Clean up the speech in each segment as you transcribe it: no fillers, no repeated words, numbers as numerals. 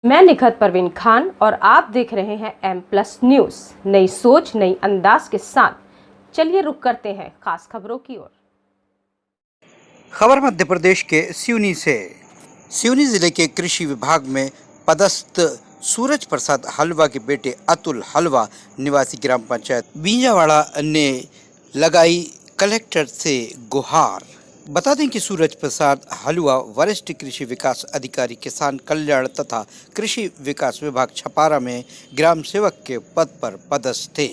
मैं निखत परवीन खान और आप देख रहे हैं M+ न्यूज़। नई सोच नई अंदाज के साथ चलिए रुक करते हैं खास खबरों की ओर। खबर मध्य प्रदेश के सिवनी से। सिवनी जिले के कृषि विभाग में पदस्थ सूरज प्रसाद हलवा के बेटे अतुल हलवा निवासी ग्राम पंचायत बींजावाड़ा ने लगाई कलेक्टर से गुहार। बता दें कि सूरज प्रसाद हलवा वरिष्ठ कृषि विकास अधिकारी किसान कल्याण तथा कृषि विकास विभाग छपारा में ग्राम सेवक के पद पर पदस्थ थे।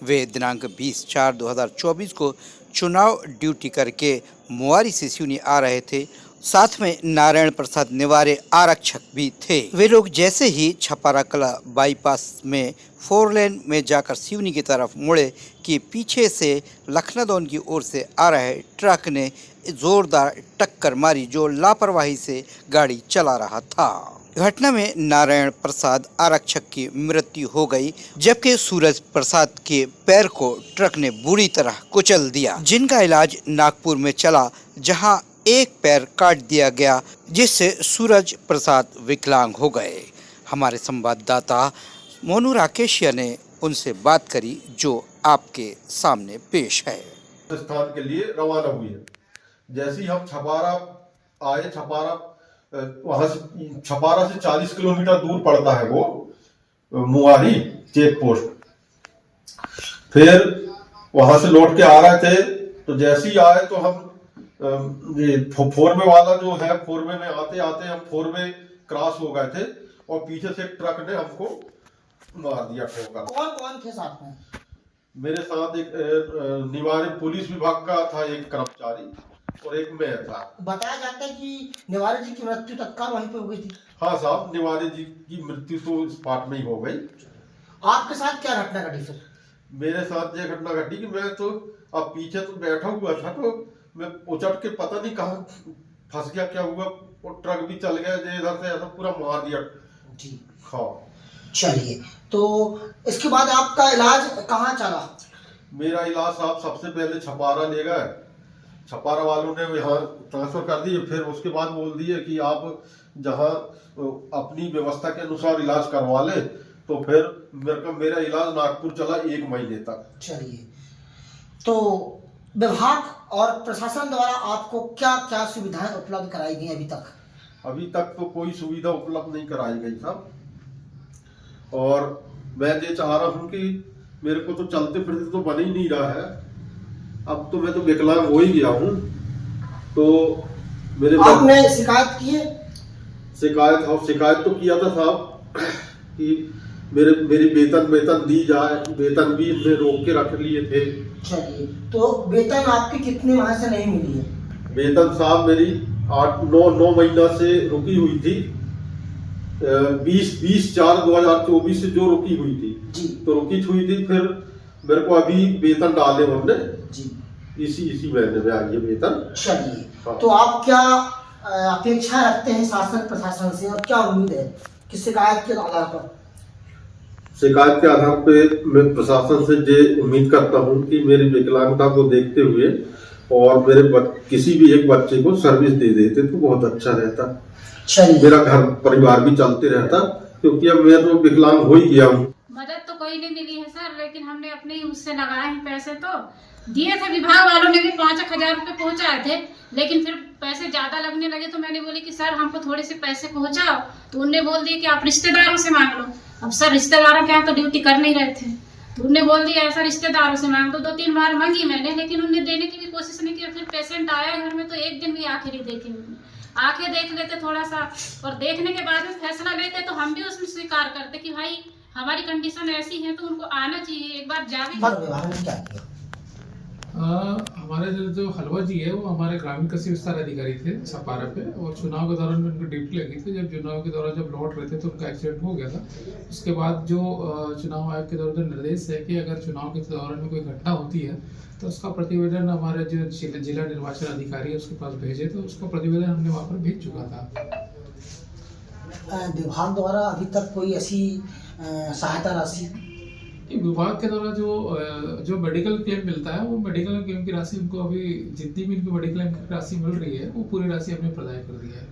वे दिनांक 20/4/2024 को चुनाव ड्यूटी करके मुआरी से सिवनी आ रहे थे। साथ में नारायण प्रसाद निवारे आरक्षक भी थे। वे लोग जैसे ही छपारा कला बाईपास में 4 लेन में जाकर सिवनी की तरफ मुड़े कि पीछे से लखनदौन की ओर से आ रहे ट्रक ने जोरदार टक्कर मारी जो लापरवाही से गाड़ी चला रहा था। घटना में नारायण प्रसाद आरक्षक की मृत्यु हो गई, जबकि सूरज प्रसाद के पैर को ट्रक ने बुरी तरह कुचल दिया, जिनका इलाज नागपुर में चला, जहां एक पैर काट दिया गया, जिससे सूरज प्रसाद विकलांग हो गए। हमारे संवाददाता मोनू राकेशिया ने उनसे बात करी, जो आपके सामने पेश है। स्थान के लिए रवाना हुई है। जैसे ही हम छपारा आए, वहां से छपारा से 40 किलोमीटर दूर पड़ता है वो मुआरी चेक पोस्ट। फिर वहां से लौट के आ रहे थे, तो जैसे ही आए तो हम ये 4 वे वाला जो है, 4 वे में आते आते हम 4 वे क्रॉस हो गए थे और पीछे से ट्रक ने हमको मार दिया ठोकर। कौन कौन थे साथ में? मेरे साथ एक निवारी पुलिस विभाग का था एक कर्मचारी और एक मैं था। बताया जाता है कि निवारी जी की मृत्यु तत्काल वहीं पे हो गई थी। हाँ साहब, निवारी जी की मृत्यु तो स्पॉट में ही हो गई। आपके साथ क्या घटना घटी फिर? मेरे साथ ये घटना घटी कि मैं तो अब पीछे तो बैठा हुआ था, तो मैं उचट के पता नहीं कहाँ फंस गया, क्या हुआ, और ट्रक भी चल गया, इधर से ऐसा पूरा मार दिया जी। हाँ चलिए, तो इसके बाद आपका इलाज कहाँ चला? मेरा इलाज साहब सबसे पहले छपारा ले गए, छपारा वालों ने यहाँ ट्रांसफर कर दिए। फिर उसके बाद बोल दिए कि आप जहाँ अपनी व्यवस्था के अनुसार इलाज करवा ले, तो फिर मेरा इलाज नागपुर चला 1 महीने तक। चलिए, तो विभाग और प्रशासन द्वारा आपको क्या क्या सुविधाएं उपलब्ध कराई गई अभी तक? अभी तक तो कोई सुविधा उपलब्ध नहीं कराई गई साहब, और मैं ये चाह रहा हूँ कि मेरे को तो चलते फिरते तो बन ही नहीं रहा है। अब तो मैं तो विकलांग हो ही गया हूँ। तो मेरे आपने शिकायत की है? शिकायत तो किया था साहब कि मेरी वेतन दी जाए। वेतन भी इनने रोक के रख लिए थे। चलिए, तो वेतन आपकी कितने माह से नहीं मिली है? वेतन साहब मेरी 8-9 महीना से रुकी हुई थी। 20/4/2024 से जो रुकी हुई थी जी, तो रुकी हुई थी। फिर मेरे को अभी वेतन डाले हमने जी, इसी महीने में आई है वेतन। चलिए, हाँ। तो आप क्या अपेक्षा रखते हैं शासन प्रशासन से, और क्या उम्मीद है कि शिकायत के आधार पर? शिकायत के आधार पे मैं प्रशासन से ये उम्मीद करता हूँ कि मेरी विकलांगता को देखते हुए और मेरे किसी भी एक बच्चे को सर्विस दे देते तो बहुत अच्छा रहता। मेरा घर परिवार भी चलते रहता, क्योंकि अब मैं तो विकलांग हो ही गया हूँ। मदद तो कोई नहीं मिली है सर, लेकिन हमने अपने ही उससे लगाए हैं पैसे, तो दिए थे। विभाग वालों ने भी 5,000 रुपए पहुंचाए थे, लेकिन फिर पैसे ज्यादा लगने लगे, तो मैंने बोली कि सर हमको थोड़े से पैसे पहुंचाओ, तो उनने बोल दिया कि आप रिश्तेदारों से मांग लो। अब सर रिश्तेदारों के यहाँ तो ड्यूटी कर नहीं रहे थे, तो उनने बोल दिया ऐसा रिश्तेदारों से मांग दो। 2-3 बार मांगी मैंने, लेकिन उनने देने की भी कोशिश नहीं की। फिर पेशेंट आया घर में, तो एक दिन भी आखिर ही देखे उन्होंने। आके देख लेते थोड़ा सा, और देखने के बाद में फैसला लेते, तो हम भी उसमें स्वीकार करते कि भाई हमारी कंडीशन ऐसी है, तो उनको आना चाहिए, एक बार जाके। हमारे जो हलवा जी है वो हमारे ग्रामीण कृषि विस्तार अधिकारी थे छपारा पे, और चुनाव के दौरान उनको ड्यूटी लगी थी। जब चुनाव के दौरान जब लौट रहे थे तो उनका एक्सीडेंट हो गया था। उसके बाद जो चुनाव आयोग के द्वारा जो निर्देश है कि अगर चुनाव के दौरान में कोई घटना होती है तो उसका प्रतिवेदन हमारे जो जिला निर्वाचन अधिकारी है उसके पास भेजे, तो उसका प्रतिवेदन हमने वहाँ पर भेज चुका था। विभाग द्वारा अभी तक कोई ऐसी सहायता राशि? विभाग के द्वारा जो मेडिकल क्लेम मिलता है, वो मेडिकल क्लेम की राशि उनको अभी जितनी भी इनको मेडिकल क्लेम की राशि मिल रही है वो पूरी राशि हमने प्रदान कर दी है।